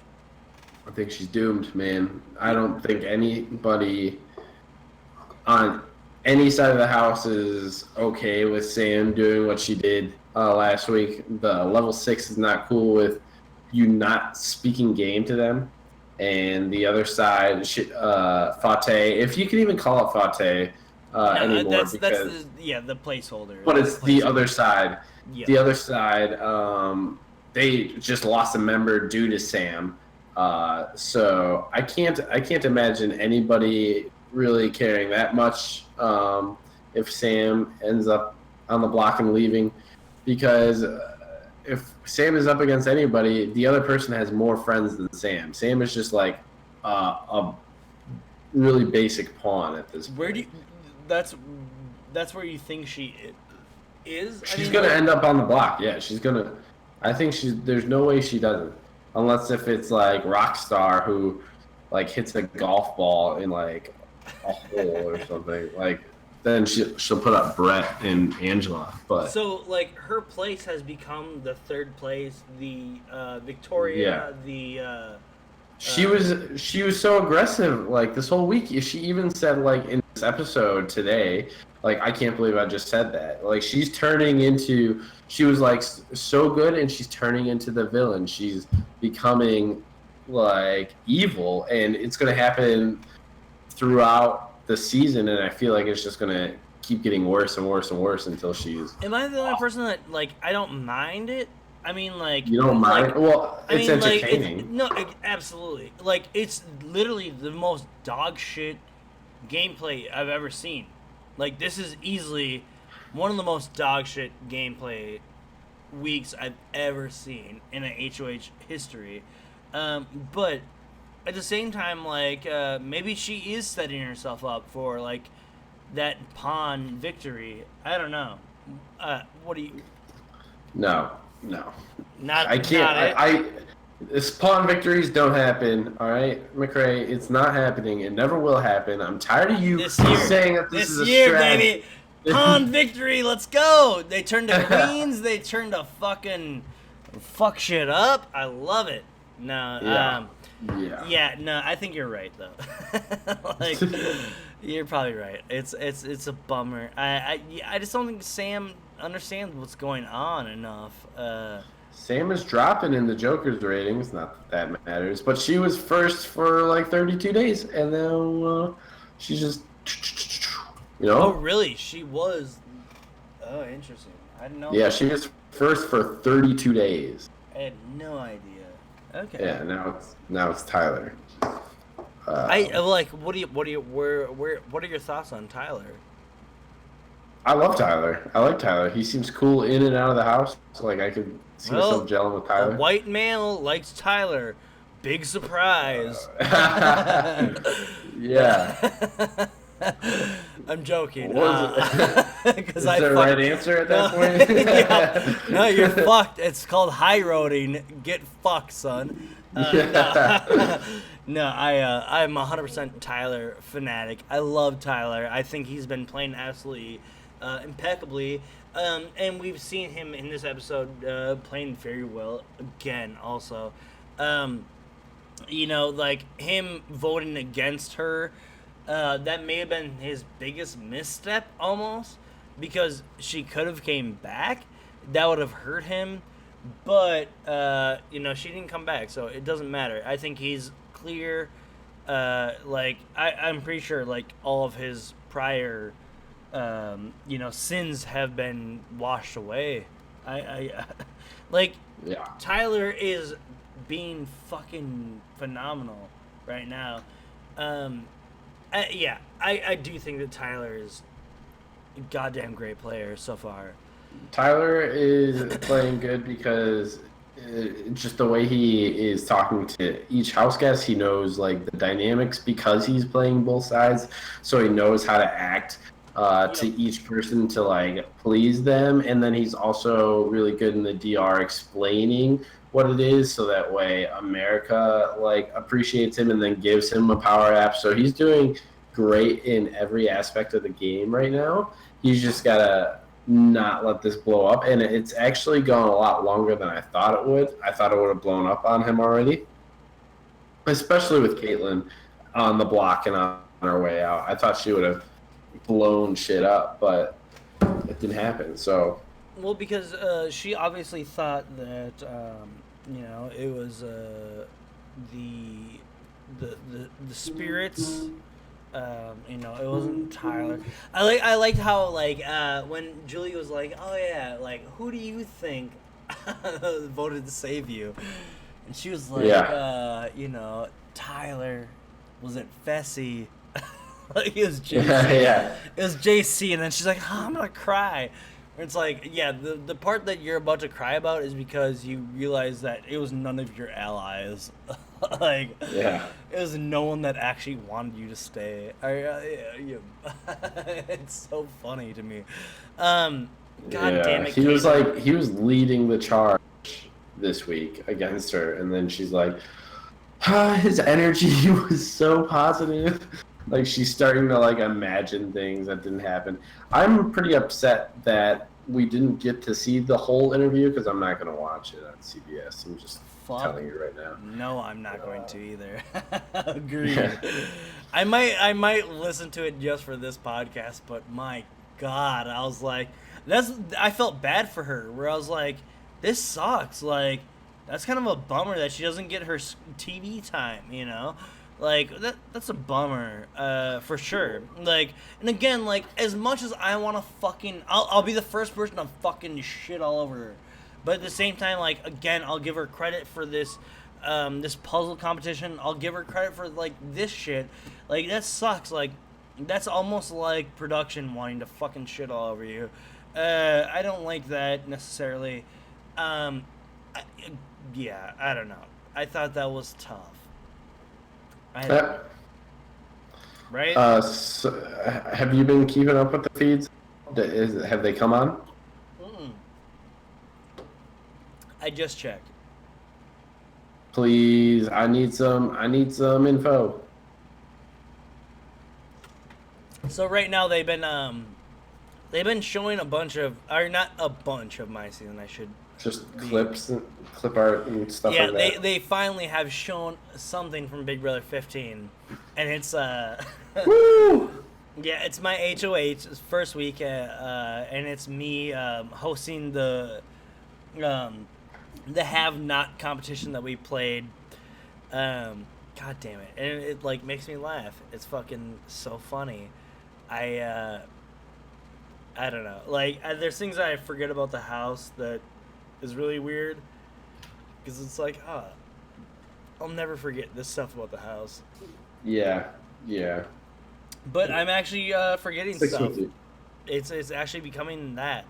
[SPEAKER 3] I think she's doomed, man. I don't think anybody on any side of the house is okay with Sam doing what she did last week. The level 6 is not cool with you not speaking game to them. And the other side, Fateh, if you can even call it Fateh anymore.
[SPEAKER 2] That's the placeholder.
[SPEAKER 3] But it's the other side.
[SPEAKER 2] Yeah.
[SPEAKER 3] The other side, they just lost a member due to Sam. So I can't imagine anybody really caring that much if Sam ends up on the block and leaving, because if Sam is up against anybody, the other person has more friends than Sam. Sam is just like a really basic pawn at this point.
[SPEAKER 2] Where do you, that's where you think she is?
[SPEAKER 3] She's gonna end up on the block. Yeah, she's gonna. I think there's no way she doesn't, unless if it's like Rockstar who like hits a golf ball in like a hole or something. Like, then she'll put up Brett and Angela. But
[SPEAKER 2] so like her place has become the third place. The Victoria.
[SPEAKER 3] Yeah. She was so aggressive like this whole week. She even said like in episode today. Like, I can't believe I just said that. Like, she was like so good, and she's turning into the villain. She's becoming like evil, and it's gonna happen throughout the season. And I feel like it's just gonna keep getting worse and worse and worse until she's.
[SPEAKER 2] Am I the only person that like I don't mind it? I mean, like
[SPEAKER 3] You don't mind?
[SPEAKER 2] like,
[SPEAKER 3] Well, it's entertaining.
[SPEAKER 2] Absolutely. Like it's literally the most dog shit gameplay I've ever seen. Like this is easily one of the most dog shit gameplay weeks I've ever seen in a HOH history. But at the same time, like maybe she is setting herself up for like that pawn victory. I don't know. What do you?
[SPEAKER 3] No.
[SPEAKER 2] Not.
[SPEAKER 3] I can't.
[SPEAKER 2] Not
[SPEAKER 3] this pawn victories don't happen. All right, McRae, it's not happening. It never will happen. I'm tired of you saying that this is a strategy.
[SPEAKER 2] Baby. Pawn victory. Let's go. They turned to queens. They turned to fucking fuck shit up. I love it. No. Yeah. No, I think you're right though. Like, you're probably right. It's a bummer. I just don't think Sam understands what's going on enough.
[SPEAKER 3] Sam is dropping in the Joker's ratings. Not that that matters, but she was first for like 32 days, and then she's just,
[SPEAKER 2] Oh, really? She was. Oh, interesting. I didn't know.
[SPEAKER 3] Yeah, she was first for 32 days.
[SPEAKER 2] I had no idea. Okay.
[SPEAKER 3] Yeah, now it's Tyler.
[SPEAKER 2] I like. What are your thoughts on Tyler?
[SPEAKER 3] I love Tyler. I like Tyler. He seems cool in and out of the house. So, like, I could see myself gelling with Tyler.
[SPEAKER 2] A white male likes Tyler. Big surprise.
[SPEAKER 3] Yeah.
[SPEAKER 2] I'm joking.
[SPEAKER 3] Is there a right answer at that point?
[SPEAKER 2] Yeah. No, you're fucked. It's called high roading. Get fucked, son. No, I'm 100% Tyler fanatic. I love Tyler. I think he's been playing absolutely impeccably. And we've seen him in this episode playing very well again also. Like him voting against her, that may have been his biggest misstep almost, because she could have came back. That would have hurt him. But, she didn't come back, so it doesn't matter. I think he's clear. I'm pretty sure, like, all of his prior, sins have been washed away.
[SPEAKER 3] Yeah.
[SPEAKER 2] Tyler is being fucking phenomenal right now. I do think that Tyler is a goddamn great player so far.
[SPEAKER 3] Tyler is playing good because just the way he is talking to each house guest, he knows like the dynamics because he's playing both sides, so he knows how to act to each person to like please them. And then he's also really good in the DR explaining what it is, so that way America like appreciates him and then gives him a power app. So he's doing great in every aspect of the game right now. He's just gotta not let this blow up, and it's actually gone a lot longer than I thought it would. I thought it would have blown up on him already, especially with Caitlyn on the block and on her way out. I thought she would have blown shit up, but it didn't happen. So,
[SPEAKER 2] well, because she obviously thought that it was the spirits. It wasn't Tyler. I liked how when Julie was like, "Oh yeah, like who do you think voted to save you?" And she was like, Tyler. Was it Fessy? Like it was JC.
[SPEAKER 3] Yeah.
[SPEAKER 2] It was JC, and then she's like, "I'm gonna cry." And it's like, yeah, the part that you're about to cry about is because you realize that it was none of your allies. It was no one that actually wanted you to stay. It's so funny to me. God damn it.
[SPEAKER 3] He was leading the charge this week against her, and then she's like, his energy was so positive. Like she's starting to like imagine things that didn't happen. I'm pretty upset that we didn't get to see the whole interview because I'm not gonna watch it on CBS. I'm just
[SPEAKER 2] fuck.
[SPEAKER 3] I'm telling you right now.
[SPEAKER 2] No, I'm not going to either. Agreed. I might listen to it just for this podcast, but my God, I was like, I felt bad for her. Where I was like, this sucks. Like, that's kind of a bummer that she doesn't get her TV time. You know, like that's a bummer, for sure. Like, and again, like as much as I want to fucking, I'll be the first person to fucking shit all over her. But at the same time, like, again, I'll give her credit for this this puzzle competition. I'll give her credit for, like, this shit. Like, that sucks. Like, that's almost like production wanting to fucking shit all over you. I don't like that necessarily. I don't know. I thought that was tough. Right?
[SPEAKER 3] So, have you been keeping up with the feeds? Have they come on?
[SPEAKER 2] I just checked.
[SPEAKER 3] Please, I need some info.
[SPEAKER 2] So right now they've been showing a bunch of, or not a bunch of my season. I should
[SPEAKER 3] just clips and clip art and stuff like that.
[SPEAKER 2] Yeah, they finally have shown something from Big Brother 15, and it's
[SPEAKER 3] Woo!
[SPEAKER 2] Yeah, it's my HOH first week, and it's me hosting the have not competition that we played. God damn it, and it like makes me laugh. It's fucking so funny. I don't know, like there's things I forget about the house that is really weird, because it's like, I'll never forget this stuff about the house.
[SPEAKER 3] Yeah.
[SPEAKER 2] But I'm actually forgetting stuff. It's actually becoming that.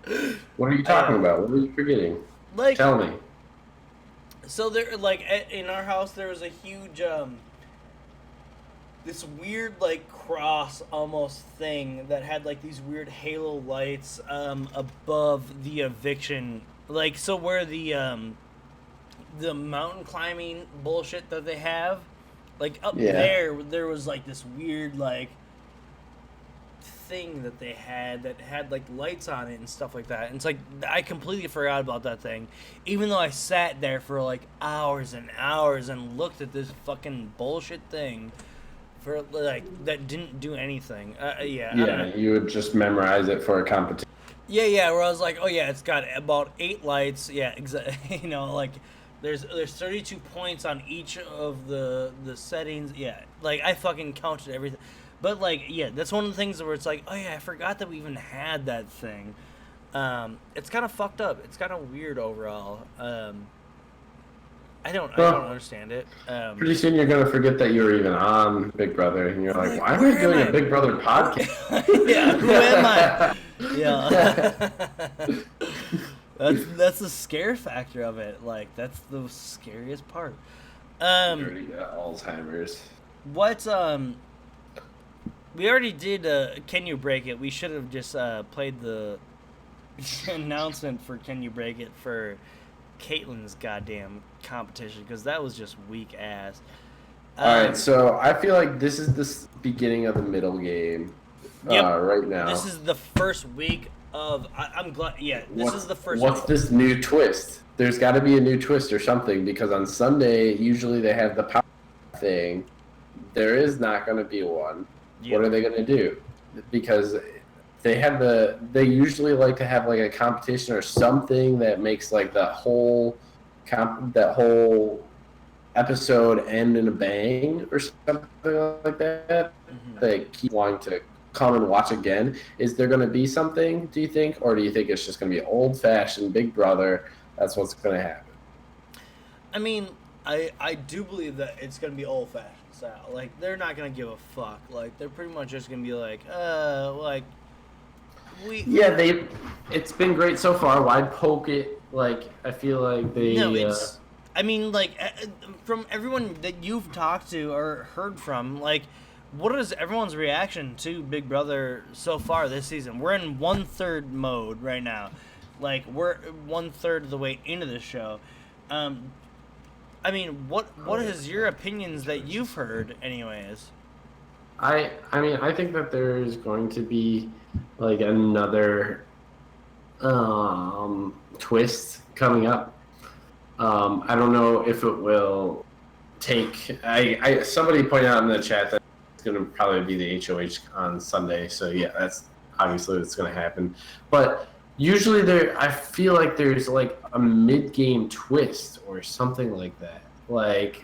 [SPEAKER 3] What are you talking about? What are you forgetting?
[SPEAKER 2] Like,
[SPEAKER 3] tell me.
[SPEAKER 2] So there, like, in our house, there was a huge, this weird, like, cross almost thing that had, like, these weird halo lights, above the eviction. Like, so where the mountain climbing bullshit that they have, like, up there was, like, this weird, like, thing that they had that had like lights on it and stuff like that. And it's like, I completely forgot about that thing, even though I sat there for like hours and hours and looked at this fucking bullshit thing for like that didn't do anything.
[SPEAKER 3] You would just memorize it for a competition.
[SPEAKER 2] Where I was like, oh yeah, it's got about 8 lights. Yeah, exactly. You know, like there's 32 points on each of the settings. Yeah, like I fucking counted everything. But, like, yeah, that's one of the things where it's like, oh, yeah, I forgot that we even had that thing. It's kind of fucked up. It's kind of weird overall. I don't understand it.
[SPEAKER 3] Pretty soon you're going to forget that you were even on Big Brother, and you're like, why am I doing a Big Brother podcast?
[SPEAKER 2] Yeah, who am I? Yeah. That's the scare factor of it. Like, that's the scariest part.
[SPEAKER 3] You already got Alzheimer's.
[SPEAKER 2] What's, we already did Can You Break It? We should have just played the announcement for Can You Break It for Caitlin's goddamn competition, because that was just weak ass.
[SPEAKER 3] Alright, so I feel like this is the beginning of the middle game right now.
[SPEAKER 2] This is the first week of... I'm glad... Yeah, this is the first
[SPEAKER 3] What's
[SPEAKER 2] week.
[SPEAKER 3] This new twist? There's got to be a new twist or something, because on Sunday, usually they have the power thing. There is not going to be one. Yep. What are they going to do? Because they usually like to have like a competition or something that makes like that whole episode end in a bang or something like that. Mm-hmm. They keep wanting to come and watch again. Is there going to be something, do you think? Or do you think it's just going to be old-fashioned Big Brother? That's what's going to happen.
[SPEAKER 2] I mean, I do believe that it's going to be old-fashioned. Like, they're not gonna give a fuck. Like, they're pretty much just gonna be like,
[SPEAKER 3] it's been great so far. Why poke it? Like, I feel like they... No, it's...
[SPEAKER 2] I mean, like, from everyone that you've talked to or heard from, like, what is everyone's reaction to Big Brother so far this season? We're in 1/3 mode right now. Like, we're 1/3 of the way into the show. I mean, what is your opinions that you've heard, anyways?
[SPEAKER 3] I mean, I think that there's going to be like another twist coming up. I don't know if it will take. Somebody pointed out in the chat that it's going to probably be the HOH on Sunday. So yeah, that's obviously what's going to happen. But usually I feel like there's like a mid-game twist or something like that. Like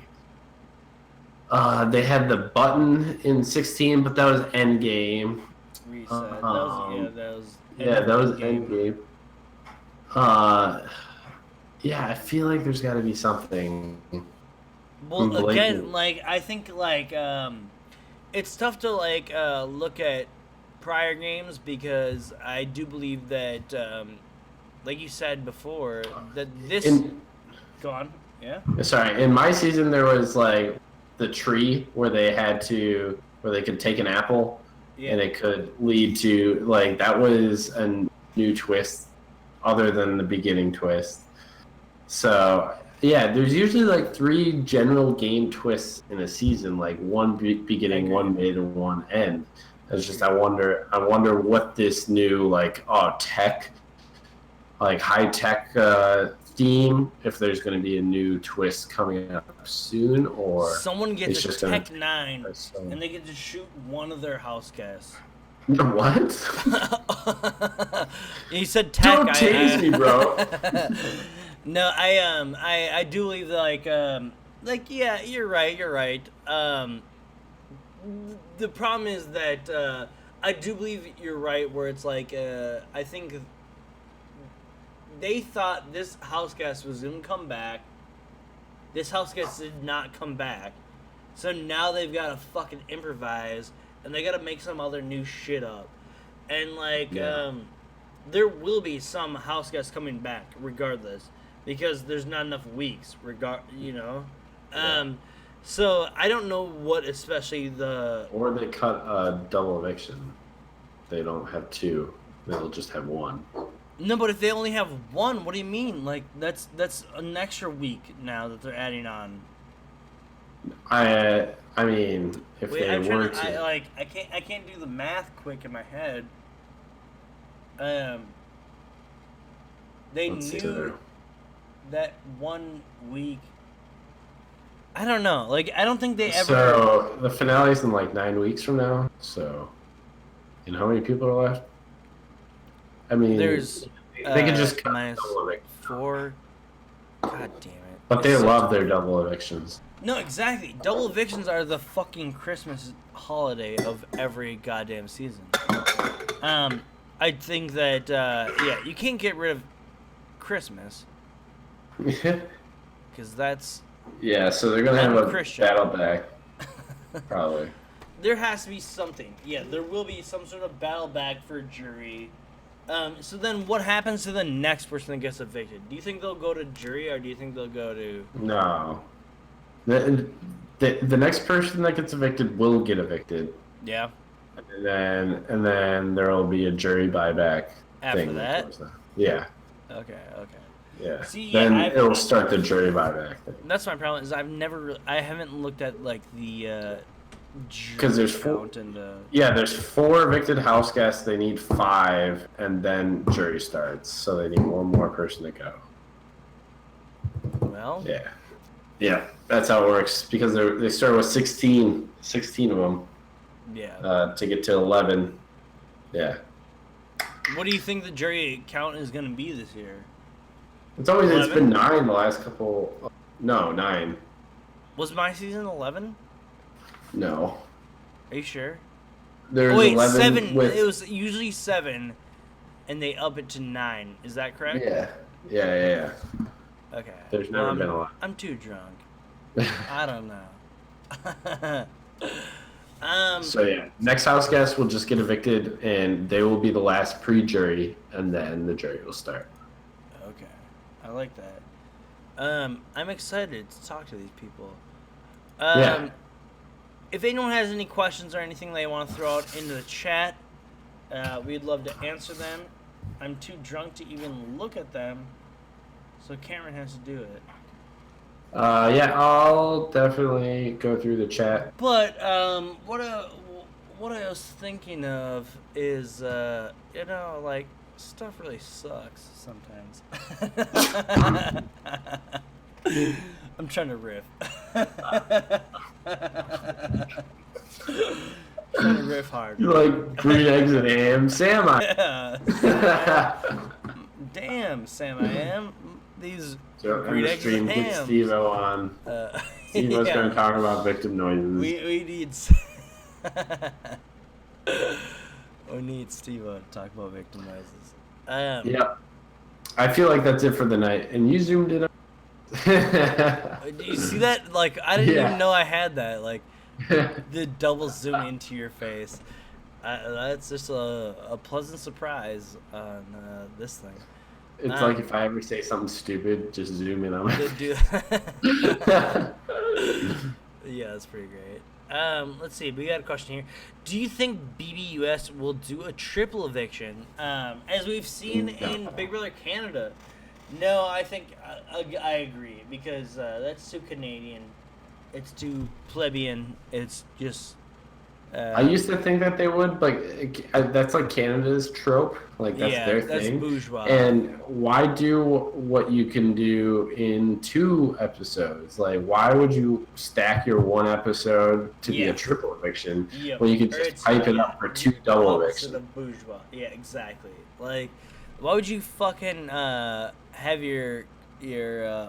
[SPEAKER 3] they had the button in 16, but that was end game.
[SPEAKER 2] Reset. That was
[SPEAKER 3] end game. Yeah, I feel like there's got to be something.
[SPEAKER 2] Well, again, like I think like it's tough to like look at prior games because I do believe that like you said before that go on. Yeah.
[SPEAKER 3] Sorry, in my season there was like the tree where they could take an apple and it could lead to like that was a new twist other than the beginning twist. So yeah, there's usually like 3 general game twists in a season, like one beginning, one mid, and one end. It's just I wonder what this new like tech, like high tech theme, if there's going to be a new twist coming up soon, or
[SPEAKER 2] someone gets a Tech 9 and they get to shoot one of their house guests.
[SPEAKER 3] What?
[SPEAKER 2] You said Tech.
[SPEAKER 3] Don't tase me, bro.
[SPEAKER 2] No, I do believe that, like yeah, you're right. The problem is that I do believe you're right, where it's like I think they thought this house guest was gonna come back. This house guest did not come back, so now they've got to fucking improvise and they got to make some other new shit up, and like there will be some house guests coming back regardless. Because there's not enough weeks, So I don't know what, especially
[SPEAKER 3] or they cut a double eviction. They don't have 2; they'll just have 1.
[SPEAKER 2] No, but if they only have 1, what do you mean? Like that's an extra week now that they're adding on.
[SPEAKER 3] I mean, if they were to,
[SPEAKER 2] I can't do the math quick in my head. They knew that 1 week. I don't know. Like, I don't think they ever.
[SPEAKER 3] So the finale's in like 9 weeks from now. So, how many people are left? I mean,
[SPEAKER 2] there's.
[SPEAKER 3] They could just cut
[SPEAKER 2] -4. God damn it!
[SPEAKER 3] But they love their double evictions.
[SPEAKER 2] No, exactly. Double evictions are the fucking Christmas holiday of every goddamn season. I think that you can't get rid of Christmas. Because that's...
[SPEAKER 3] Yeah, so they're going to have a battle back. Probably.
[SPEAKER 2] There has to be something. Yeah, there will be some sort of battle back for jury. So then what happens to the next person that gets evicted? Do you think they'll go to jury, or do you think they'll go to...
[SPEAKER 3] No. The next person that gets evicted will get evicted.
[SPEAKER 2] Yeah.
[SPEAKER 3] And then there will be a jury buyback
[SPEAKER 2] after
[SPEAKER 3] thing.
[SPEAKER 2] That?
[SPEAKER 3] Yeah.
[SPEAKER 2] Okay.
[SPEAKER 3] Yeah.
[SPEAKER 2] See,
[SPEAKER 3] then it'll start the jury buyback thing.
[SPEAKER 2] That's my problem. Is I haven't looked at like the
[SPEAKER 3] because there's 4. There's 4 evicted house guests. They need 5, and then jury starts. So they need one more person to go.
[SPEAKER 2] Well.
[SPEAKER 3] Yeah. That's how it works because they start with 16 of them.
[SPEAKER 2] Yeah.
[SPEAKER 3] To get to 11. Yeah.
[SPEAKER 2] What do you think the jury count is going to be this year?
[SPEAKER 3] It's been 9 the last couple. No, 9.
[SPEAKER 2] Was my season 11?
[SPEAKER 3] No.
[SPEAKER 2] Are you sure?
[SPEAKER 3] There's 11
[SPEAKER 2] 7.
[SPEAKER 3] It
[SPEAKER 2] was usually 7, and they up it to 9. Is that correct?
[SPEAKER 3] Yeah.
[SPEAKER 2] Okay.
[SPEAKER 3] There's never been a lot.
[SPEAKER 2] I'm too drunk. I don't know.
[SPEAKER 3] So yeah, next house guest will just get evicted, and they will be the last pre-jury, and then the jury will start.
[SPEAKER 2] Okay, I like that. I'm excited to talk to these people. If anyone has any questions or anything they want to throw out into the chat, we'd love to answer them. I'm too drunk to even look at them, so Cameron has to do it.
[SPEAKER 3] I'll definitely go through the chat.
[SPEAKER 2] But what I was thinking of is, stuff really sucks sometimes. I'm trying to riff. Trying to riff hard.
[SPEAKER 3] You like green eggs and ham, Sam?
[SPEAKER 2] Damn, Sam, I am. These
[SPEAKER 3] So
[SPEAKER 2] green eggs and
[SPEAKER 3] get
[SPEAKER 2] ham.
[SPEAKER 3] Steve-O on. Steve-O's going to talk about victim noises.
[SPEAKER 2] We need. We need Steve-O to talk about victim noises.
[SPEAKER 3] Yeah. I feel like that's it for the night. And you zoomed in.
[SPEAKER 2] Do you see that? Like, I didn't even know I had that. Like, the double zoom into your face. That's just a pleasant surprise on this thing.
[SPEAKER 3] It's like if I ever say something stupid, just zoom in on it.
[SPEAKER 2] Yeah, that's pretty great. Let's see. We got a question here. Do you think BBUS will do a triple eviction, as we've seen in Big Brother Canada? No, I think I agree, because that's too Canadian. It's too plebeian. It's just.
[SPEAKER 3] I used to think that they would, like, that's like Canada's trope, like that's their thing.
[SPEAKER 2] That's bourgeois.
[SPEAKER 3] And why do what you can do in 2 episodes? Like, why would you stack your 1 episode to be a triple eviction when you could just pipe it up for 2 double evictions?
[SPEAKER 2] Of bourgeois. Yeah, exactly. Like, why would you fucking have your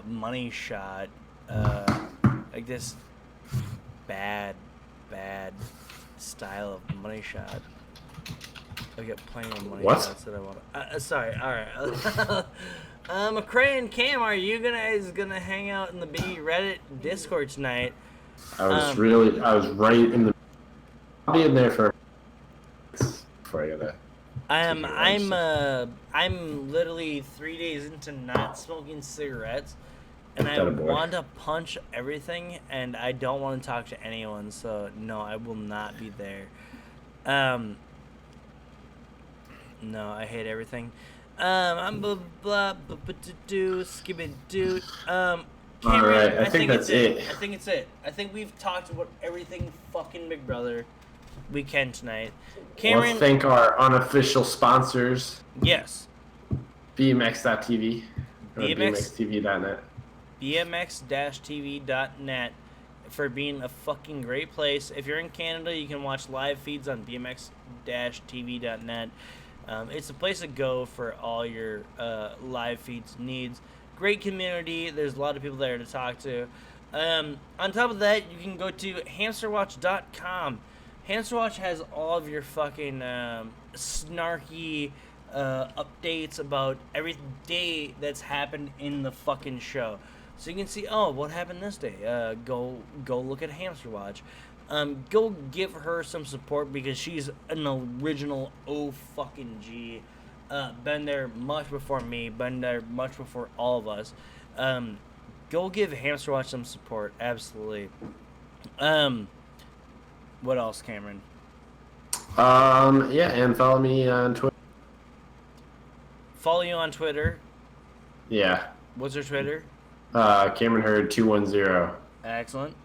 [SPEAKER 2] money shot like this bad style of money shot? I get plenty of money shots that I want. Sorry. All right. McCray and Cam, are you gonna hang out in the B Reddit Discord tonight?
[SPEAKER 3] I was right in the. I'll be in there for. Before I gotta.
[SPEAKER 2] I'm literally 3 days into not smoking cigarettes, and I want to punch everything, and I don't want to talk to anyone. So no, I will not be there. No, I hate everything. I'm blah blah blah do skibby do. Cameron,
[SPEAKER 3] all right, I think that's it.
[SPEAKER 2] I think it's it. I think we've talked about everything fucking Big Brother we can tonight. Cameron,
[SPEAKER 3] let's thank our unofficial sponsors.
[SPEAKER 2] Yes.
[SPEAKER 3] BMX.tv or BMXTV.net.
[SPEAKER 2] BMX-TV.net for being a fucking great place. If you're in Canada, you can watch live feeds on BMX-TV.net. It's a place to go for all your live feeds needs. Great community. There's a lot of people there to talk to. On top of that, you can go to hamsterwatch.com. Hamsterwatch has all of your fucking snarky updates about every day that's happened in the fucking show. So you can see, oh, what happened this day? Go look at Hamster Watch. Go give her some support, because she's an original fucking G. Been there much before me. Been there much before all of us. Go give Hamster Watch some support. Absolutely. What else, Cameron?
[SPEAKER 3] Yeah, and follow me on Twitter.
[SPEAKER 2] Follow you on Twitter.
[SPEAKER 3] Yeah.
[SPEAKER 2] What's your Twitter?
[SPEAKER 3] Cameron Hurd 210.
[SPEAKER 2] Excellent.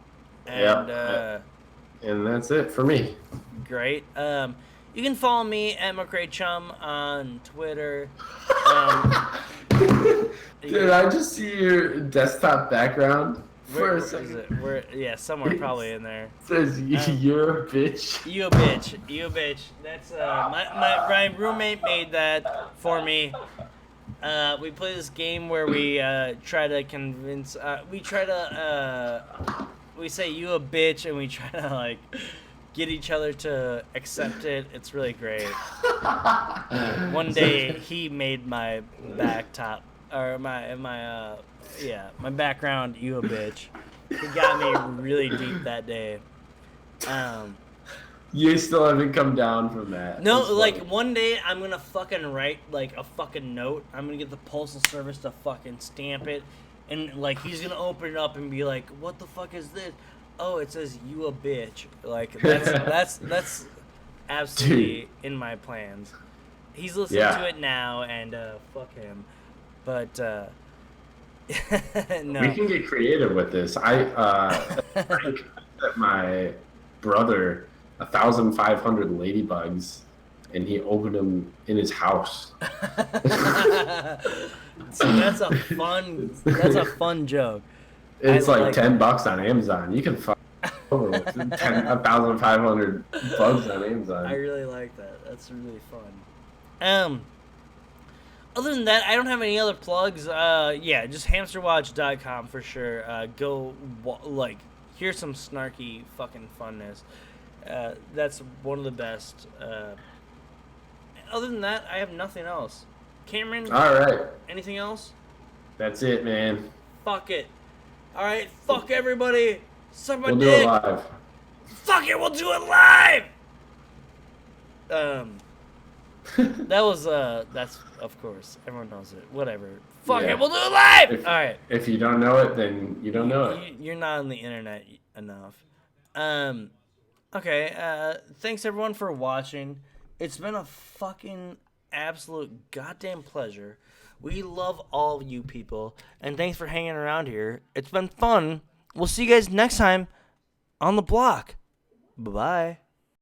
[SPEAKER 2] And
[SPEAKER 3] and that's it for me.
[SPEAKER 2] Great. You can follow me at McRaeChum on Twitter.
[SPEAKER 3] Dude, I just see your desktop background.
[SPEAKER 2] Where is it? Somewhere probably in there.
[SPEAKER 3] It says you're a bitch.
[SPEAKER 2] You a bitch. You a bitch. That's my roommate made that for me. We play this game where we try to convince. We say you a bitch, and we try to like get each other to accept it. It's really great. One day he made my my background, you a bitch. He got me really deep that day.
[SPEAKER 3] You still haven't come down from that.
[SPEAKER 2] No, like one day I'm gonna fucking write like a fucking note. I'm gonna get the postal service to fucking stamp it, and like he's gonna open it up and be like, "What the fuck is this?" Oh, it says you a bitch. Like that's absolutely in my plans. He's listening to it now, and fuck him. But no.
[SPEAKER 3] We can get creative with this. I that my brother 1,500 ladybugs, and he opened them in his house.
[SPEAKER 2] See, that's a fun joke.
[SPEAKER 3] It's like $10 on Amazon. You can find over with 1,500 bugs on Amazon.
[SPEAKER 2] I really like that. That's really fun. Other than that, I don't have any other plugs. Yeah, just hamsterwatch.com for sure. Go here's some snarky fucking funness. That's one of the best. Other than that, I have nothing else. Cameron?
[SPEAKER 3] All right.
[SPEAKER 2] Anything else?
[SPEAKER 3] That's it, man.
[SPEAKER 2] Fuck it. All right, fuck everybody. Suck my
[SPEAKER 3] dick.
[SPEAKER 2] We'll do it live. Fuck it, we'll do it live. That was that's of course everyone knows it. Whatever. Fuck it, we'll do it live. All right.
[SPEAKER 3] If you don't know it, then you don't know it.
[SPEAKER 2] You're not on the internet enough. Okay. Thanks everyone for watching. It's been a fucking absolute goddamn pleasure. We love all of you people, and thanks for hanging around here. It's been fun. We'll see you guys next time on the block. Bye-bye.